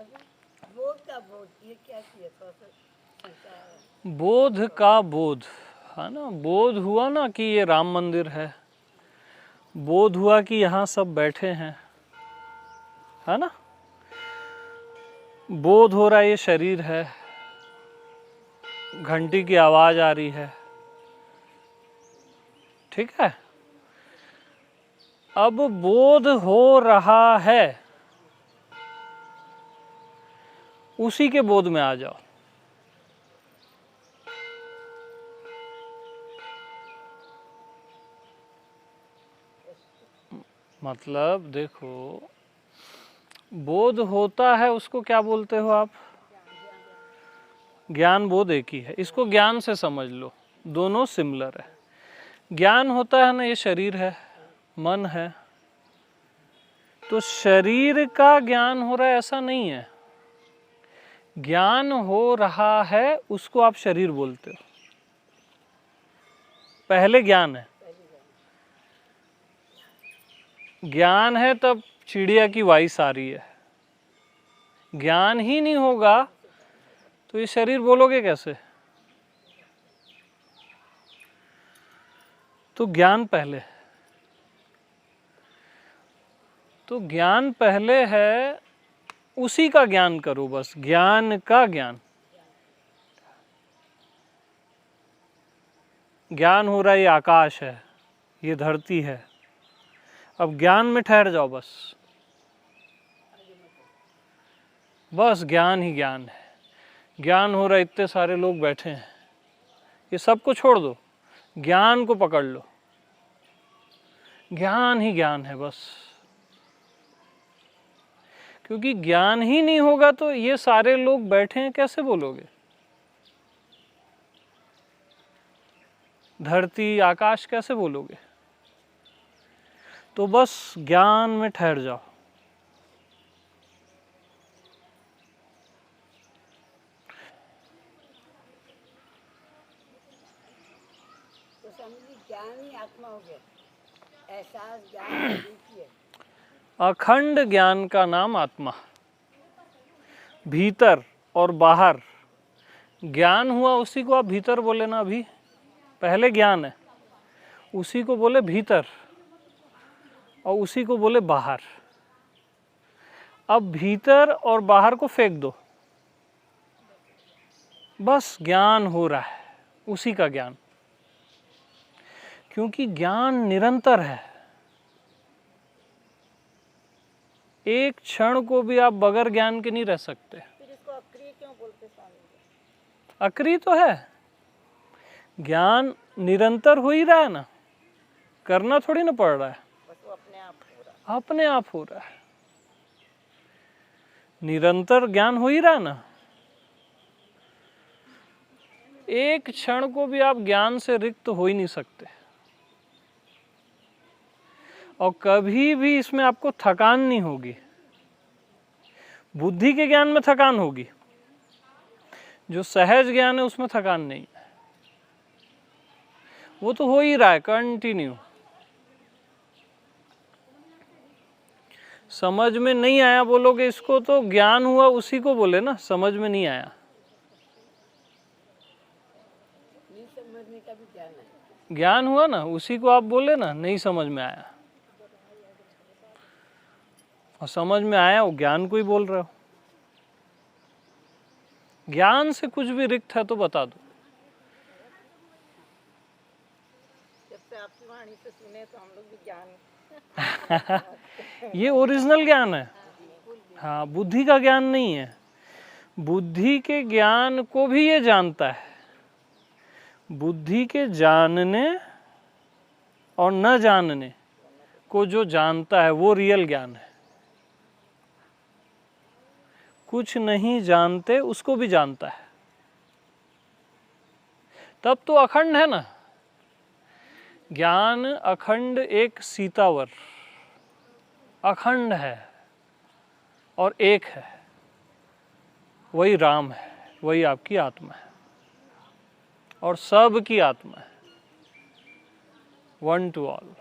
बोध का बोध, ये क्या किया? थोड़ा सा बोध का बोध है ना, बोध हुआ ना कि ये राम मंदिर है, बोध हुआ कि यहाँ सब बैठे हैं, है ना, बोध हो रहा है ये शरीर है, घंटी की आवाज आ रही है, ठीक है। अब बोध हो रहा है, उसी के बोध में आ जाओ। मतलब देखो, बोध होता है उसको क्या बोलते हो आप? ज्ञान बोध एक ही है, इसको ज्ञान से समझ लो, दोनों सिमिलर है। ज्ञान होता है ना, ये शरीर है, मन है, तो शरीर का ज्ञान हो रहा है ऐसा नहीं है। ज्ञान हो रहा है उसको आप शरीर बोलते हो, पहले ज्ञान है। ज्ञान है तब चिड़िया की वॉइस आ रही है। ज्ञान ही नहीं होगा तो ये शरीर बोलोगे कैसे? तो ज्ञान पहले, तो ज्ञान पहले है, उसी का ज्ञान करो, बस ज्ञान का ज्ञान। ज्ञान हो रहा है ये आकाश है, ये धरती है, अब ज्ञान में ठहर जाओ, बस बस ज्ञान ही ज्ञान है। ज्ञान हो रहा है इतने सारे लोग बैठे हैं, ये सबको छोड़ दो, ज्ञान को पकड़ लो, ज्ञान ही ज्ञान है बस। क्योंकि ज्ञान ही नहीं होगा तो ये सारे लोग बैठे हैं कैसे बोलोगे? धरती आकाश कैसे बोलोगे? तो बस ज्ञान में ठहर जाओ। तो समझिए ज्ञान ही आत्मा हो गया, एहसास ज्ञान एक ही है। अखंड ज्ञान का नाम आत्मा, भीतर और बाहर ज्ञान हुआ उसी को आप भीतर बोले ना, अभी पहले ज्ञान है, उसी को बोले भीतर और उसी को बोले बाहर। अब भीतर और बाहर को फेंक दो, बस ज्ञान हो रहा है, उसी का ज्ञान। क्योंकि ज्ञान निरंतर है, एक क्षण को भी आप बगैर ज्ञान के नहीं रह सकते। फिर इसको अक्रिय क्यों बोलते स्वामी? अक्रिय तो है, ज्ञान निरंतर हो ही रहा है ना, करना थोड़ी ना पड़ रहा है, बस वो अपने आप हो रहा है। अपने आप हो रहा है, निरंतर ज्ञान हो ही रहा है ना। एक क्षण को भी आप ज्ञान से रिक्त हो ही नहीं सकते, और कभी भी इसमें आपको थकान नहीं होगी। बुद्धि के ज्ञान में थकान होगी, जो सहज ज्ञान है उसमें थकान नहीं है, वो तो हो ही रहा है कंटिन्यू। समझ में नहीं आया बोलोगे इसको तो ज्ञान हुआ उसी को बोले ना, समझ में नहीं आया। नहीं समझने का भी ज्ञान है, ज्ञान हुआ ना, उसी को आप बोले ना नहीं समझ में आया, और समझ में आया वो ज्ञान को ही बोल रहे हो। ज्ञान से कुछ भी रिक्त है तो बता दो। जब से आपकी वाणी से सुने तो हम लोग भी ज्ञान ये ओरिजिनल ज्ञान है, हाँ, बुद्धि का ज्ञान नहीं है। बुद्धि के ज्ञान को भी ये जानता है, बुद्धि के जानने और न जानने को जो जानता है वो रियल ज्ञान है। कुछ नहीं जानते उसको भी जानता है, तब तो अखंड है ना। ज्ञान अखंड, एक सीतावर अखंड है और एक है, वही राम है, वही आपकी आत्मा है और सब की आत्मा है, वन टू ऑल।